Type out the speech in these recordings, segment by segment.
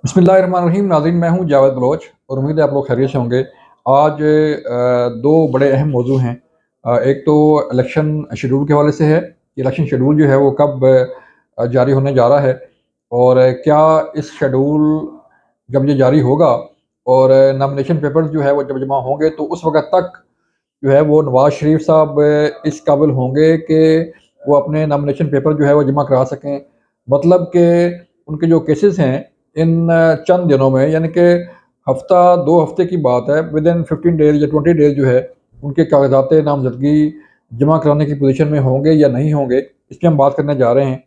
बिस्मिल्लाहिर्रहमानिर्रहीम। नाज़रीन, मैं हूँ जावेद बलोच और उम्मीद है आप लोग खैरियत से होंगे। आज दो बड़े अहम मौज़ू हैं। एक तो इलेक्शन शेड्यूल के हवाले से है कि इलेक्शन शेड्यूल जो है वो कब जारी होने जा रहा है, और क्या इस शेड्यूल जब ये जारी होगा और नॉमिनेशन पेपर्स जो है वो जब जमा होंगे तो उस वक़्त तक जो है वो नवाज़ शरीफ साहब इस काबिल होंगे कि वो अपने नॉमिनेशन पेपर जो है वो जमा करा सकें। मतलब कि उनके जो केसेस हैं इन चंद दिनों में, यानी कि हफ्ता 2 हफ्ते की बात है, विद इन 15 डेज़ या 20 डेज़ जो है उनके कागज़ात नामज़दगी जमा कराने की पोजीशन में होंगे या नहीं होंगे, इस पे हम बात करने जा रहे हैं।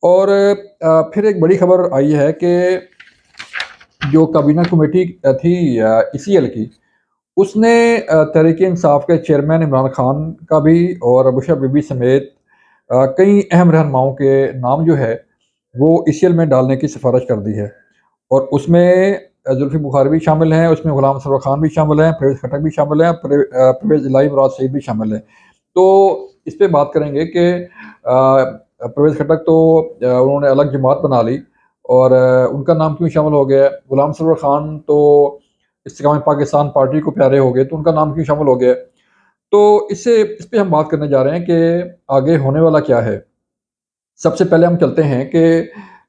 और फिर एक बड़ी खबर आई है कि जो काबीना कमेटी थी ईसीएल की, उसने तहरीक-ए-इंसाफ के चेयरमैन इमरान खान का भी और बुशरा बीबी समेत कई अहम रहनुमाओं के नाम जो है वो ईसीएल में डालने की सिफारिश कर दी है। और उसमें जुल्फ़ी बुखारी भी शामिल हैं, उसमें गुलाम सरवर खान भी शामिल हैं, परवेज़ खटक भी शामिल हैं, परवेज़ इलाही मुराद सईद भी शामिल हैं। तो इस पे बात करेंगे कि परवेज़ खटक तो उन्होंने अलग जमात बना ली, और उनका नाम क्यों शामिल हो गया? गुलाम सरवर खान तो इस्तेकाम पाकिस्तान पार्टी को प्यारे हो गए, तो उनका नाम क्यों शामिल हो गया? तो इस पे हम बात करने जा रहे हैं कि आगे होने वाला क्या है। सबसे पहले हम चलते हैं कि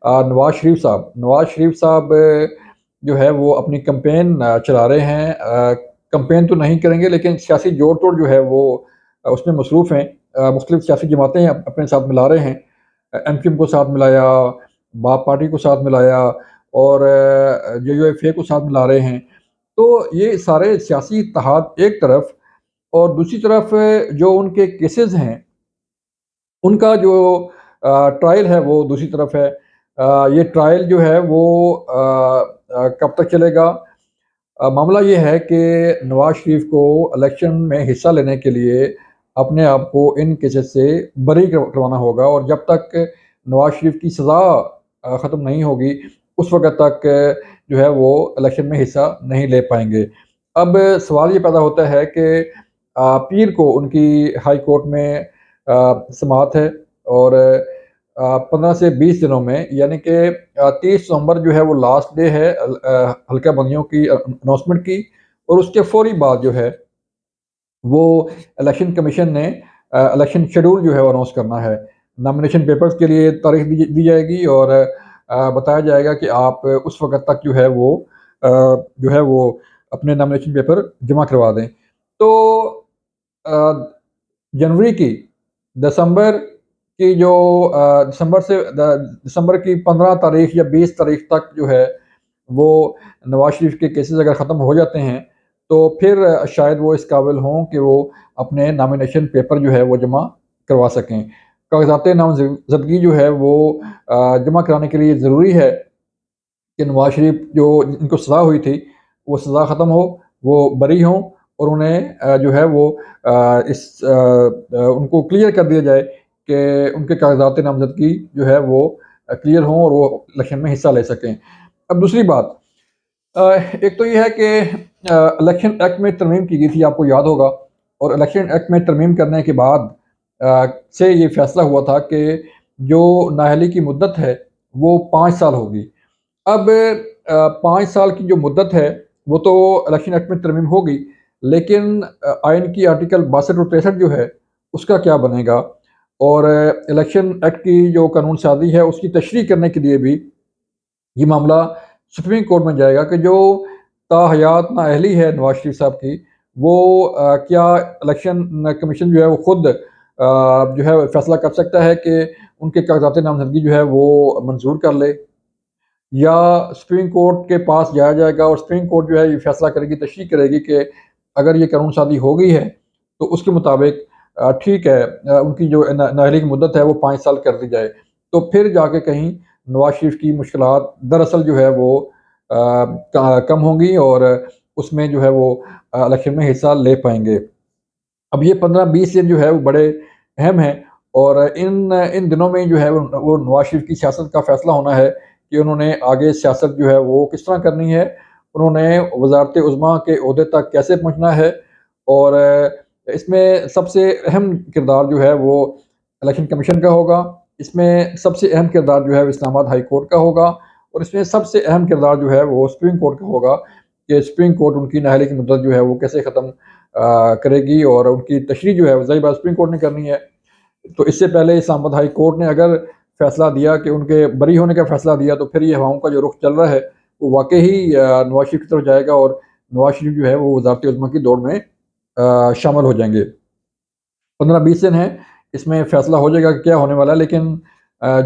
नवाज़ शरीफ साहब जो है वो अपनी कैंपेन चला रहे हैं। कैंपेन तो नहीं करेंगे लेकिन सियासी जोड़-तोड़ जो है वो उसमें मसरूफ़ हैं। मुख्तलिफ़ सियासी जमातें अपने साथ मिला रहे हैं। एमक्यूएम को साथ मिलाया, बाप पार्टी को साथ मिलाया, और जेयूएफए को साथ मिला रहे हैं। तो ये सारे सियासी इत्तेहाद एक तरफ, और दूसरी तरफ जो उनके केसेस हैं उनका जो ट्रायल है वो दूसरी तरफ है। ये ट्रायल जो है वो कब तक चलेगा? मामला ये है कि नवाज़ शरीफ को इलेक्शन में हिस्सा लेने के लिए अपने आप को इन केसेस से बरी करवाना होगा, और जब तक नवाज़ शरीफ की सज़ा ख़त्म नहीं होगी उस वक़्त तक जो है वो इलेक्शन में हिस्सा नहीं ले पाएँगे। अब सवाल ये पैदा होता है कि पीर को उनकी हाई कोर्ट में समाअत है, और 15 से 20 दिनों में, यानी कि 30 नवंबर जो है वो लास्ट डे है हल्का बंदियों की अनाउंसमेंट की, और उसके फ़ौरी बाद जो है वो इलेक्शन कमीशन ने इलेक्शन शेड्यूल जो है वो अनाउंस करना है। नॉमिनेशन पेपर्स के लिए तारीख दी जाएगी, और बताया जाएगा कि आप उस वक़्त तक जो है वो अपने नॉमिनेशन पेपर जमा करवा दें। तो अ, जनवरी की दिसंबर की जो दिसंबर की 15 तारीख या 20 तारीख तक जो है वो नवाज़ शरीफ के केसेस अगर ख़त्म हो जाते हैं, तो फिर शायद वो इस काबिल हों कि वो अपने नॉमिनेशन पेपर जो है वो जमा करवा सकें। कागज़ात नामज़दगी जो है वो जमा कराने के लिए ज़रूरी है कि नवाज़ शरीफ जो जिनको सज़ा हुई थी, वो सज़ा ख़त्म हो, वो बरी हों, और उन्हें जो है वो उनको क्लियर कर दिया जाए कि उनके कागज़ात नामज़दगी जो है वो क्लियर हों और वो इलेक्शन में हिस्सा ले सकें। अब दूसरी बात, अ, एक तो ये है कि इलेक्शन एक्ट में तरमीम की गई थी, आपको याद होगा, और इलेक्शन एक्ट में तरमीम करने के बाद से ये फैसला हुआ था कि जो नाअहली की मुद्दत है वो 5 साल होगी। अब 5 साल की जो मुद्दत है वो तो इलेक्शन एक्ट में तरमीम होगी, लेकिन आइन की आर्टिकल 62 और 63 जो है उसका क्या बनेगा? और इलेक्शन एक्ट की जो कानून साज़ी है उसकी तशरीह करने के लिए भी ये मामला सुप्रीम कोर्ट में जाएगा कि जो ताहयात नाअहली है नवाज़ शरीफ साहब की, वो क्या इलेक्शन कमीशन जो है वो खुद जो है फैसला कर सकता है कि उनके कागज़ात नामज़दगी जो है वो मंज़ूर कर ले, या सुप्रीम कोर्ट के पास जाया जाएगा और सुप्रीम कोर्ट जो है ये फैसला करेगी, तशरीह करेगी कि अगर ये कानून साज़ी हो गई है तो उसके मुताबिक ठीक है, उनकी जो नाअहली की मुद्दत है वो 5 साल कर दी जाए। तो फिर जाके कहीं नवाज़ शरीफ की मुश्किलात दरअसल जो है वो कम होंगी, और उसमें जो है वो इलेक्शन में हिस्सा ले पाएँगे। अब ये 15-20 दिन जो है वो बड़े अहम हैं, और इन इन दिनों में जो है वो नवाज़ शरीफ की सियासत का फ़ैसला होना है कि उन्होंने आगे सियासत जो है वो किस तरह करनी है। उन्होंने वज़ारत उज़्मा के ओहदे तक कैसे पहुँचना है, और इसमें सबसे अहम किरदार जो है वो इलेक्शन कमीशन का होगा। इसमें सबसे अहम किरदार जो है वो इस्लामाबाद हाई कोर्ट का होगा, और इसमें सबसे अहम किरदार जो है वो सुप्रीम कोर्ट का होगा कि सुप्रीम कोर्ट उनकी नाअहली की मुद्दत जो है वो कैसे ख़त्म करेगी और उनकी तशरीह जो है ज़ाहिर बात सुप्रीम कोर्ट ने करनी है। तो इससे पहले इस्लामाबाद हाई कोर्ट ने अगर फैसला दिया कि उनके बरी होने का फैसला दिया तो फिर ये हवाओं का जो रुख चल रहा है वो वाक़ई ही नवाज़ शरीफ की तरफ जाएगा और नवाज़ शरीफ जो है वो वज़ारत उज़्मा की दौड़ में शामिल हो जाएंगे। 15-20 दिन है, इसमें फैसला हो जाएगा कि क्या होने वाला है, लेकिन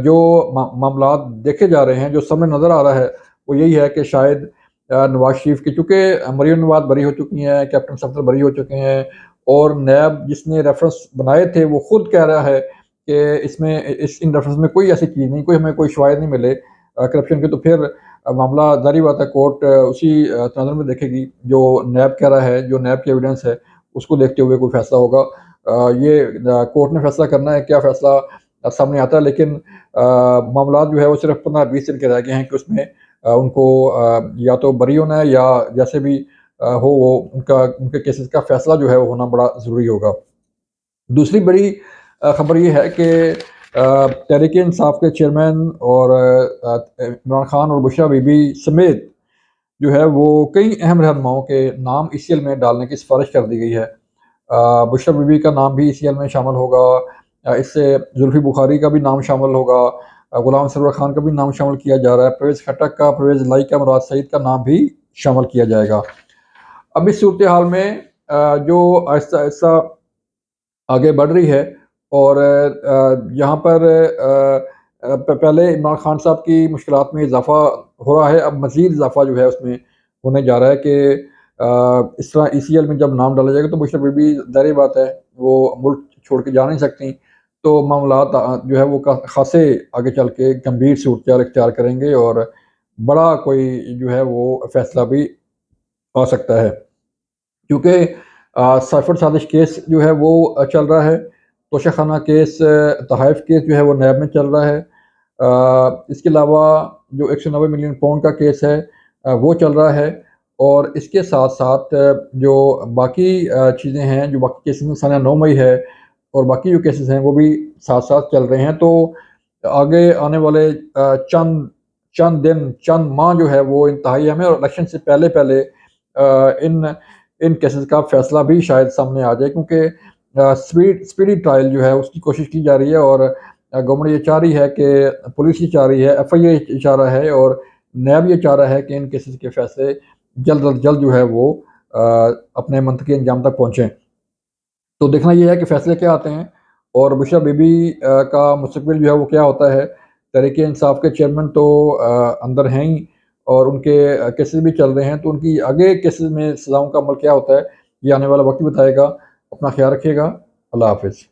जो मामलात देखे जा रहे हैं, जो सामने नज़र आ रहा है, वो यही है कि शायद नवाज़ शरीफ की, चूँकि मरीम नवाज़ बरी हो चुकी हैं, कैप्टन सफदर बरी हो चुके हैं और नैब जिसने रेफ़रेंस बनाए थे, वो खुद कह रहा है कि इन रेफ़रेंस में कोई ऐसी चीज़ नहीं, हमें कोई शवाहिद नहीं मिले करप्शन के, तो फिर मामला ज़ाहिर बात है कोर्ट उसी तनाज़ुर में देखेगी, जो नैब कह रहा है, जो नैब की एविडेंस है, उसको देखते हुए कोई फ़ैसला होगा। कोर्ट ने फैसला करना है, क्या फैसला सामने आता है, लेकिन मामलात जो है वो सिर्फ 15-20 दिन के रह गए हैं कि उसमें उनको या तो बरी होना है या जैसे भी हो वो उनके केसेस का फैसला जो है वो होना बड़ा ज़रूरी होगा। दूसरी बड़ी खबर ये है कि तहरीक-ए-इंसाफ के चेयरमैन और इमरान खान और बुशरा बीबी समेत जो है वो कई अहम रहनुमाओं के नाम ईसीएल में डालने की सिफारिश कर दी गई है। बुशरा बीबी का नाम भी ईसीएल में शामिल होगा। इससे जुल्फ़ी बुखारी का भी नाम शामिल होगा। गुलाम सरवर खान का भी नाम शामिल किया जा रहा है। परवेज़ खट्टक का, परवेज़ लाई का, मुराद सईद का नाम भी शामिल किया जाएगा। अब इस सूरत हाल में जो आहिस्ता-आहिस्ता आगे बढ़ रही है और यहाँ पर पहले इमरान खान साहब की मुश्किलात में इज़ाफ़ा हो रहा है, अब मज़ीद इज़ाफ़ा जो है उसमें होने जा रहा है कि इस तरह ईसीएल में जब नाम डाला जाएगा तो बुशरा बीबी ज़ाहिर बात है वो मुल्क छोड़ के जा नहीं सकती, तो मामलात जो है वो ख़ासे आगे चल के गंभीर सूरत-ए-हाल इख्तियार करेंगे और बड़ा कोई जो है वो फ़ैसला भी आ सकता है। क्योंकि सरफर साजिश केस जो है वो चल रहा है, तोशाखाना केस, तोहाइफ केस जो है वो नैब में चल रहा है। इसके अलावा जो 190 मिलियन पाउंड का केस है वो चल रहा है और इसके साथ-साथ जो बाकी चीज़ें हैं, जो बाकी केसेस में सालियाना 9 मई है और बाकी जो केसेस हैं वो भी साथ-साथ चल रहे हैं। तो आगे आने वाले चंद चंद दिन, चंद माह जो है वो इंतहाई अहम है और इलेक्शन से पहले-पहले इन इन केसेस का फैसला भी शायद सामने आ जाए, क्योंकि स्पीडी ट्रायल जो है उसकी कोशिश की जा रही है और गवर्नमेंट ये चाह रही है कि, पुलिस ये चाह रही है, एफआईए ये चाह रहा है और नैब ये चाह रहा है कि इन केसेस के फैसले जल्द अज जल्द जो है वो अ, अपने मंतकी अंजाम तक पहुँचें। तो देखना ये है कि फैसले क्या आते हैं और बुशरा बीबी का मुस्तकबिल जो है वो क्या होता है। तहरीक-ए-इंसाफ के चेयरमैन तो अंदर हैं ही और उनके केसेस भी चल रहे हैं, तो उनकी आगे केसेस में सज़ाओं का अमल क्या होता है, ये आने वाला वक़्त ही बताएगा। अपना ख़्याल रखिएगा। अल्लाह हाफ़िज़।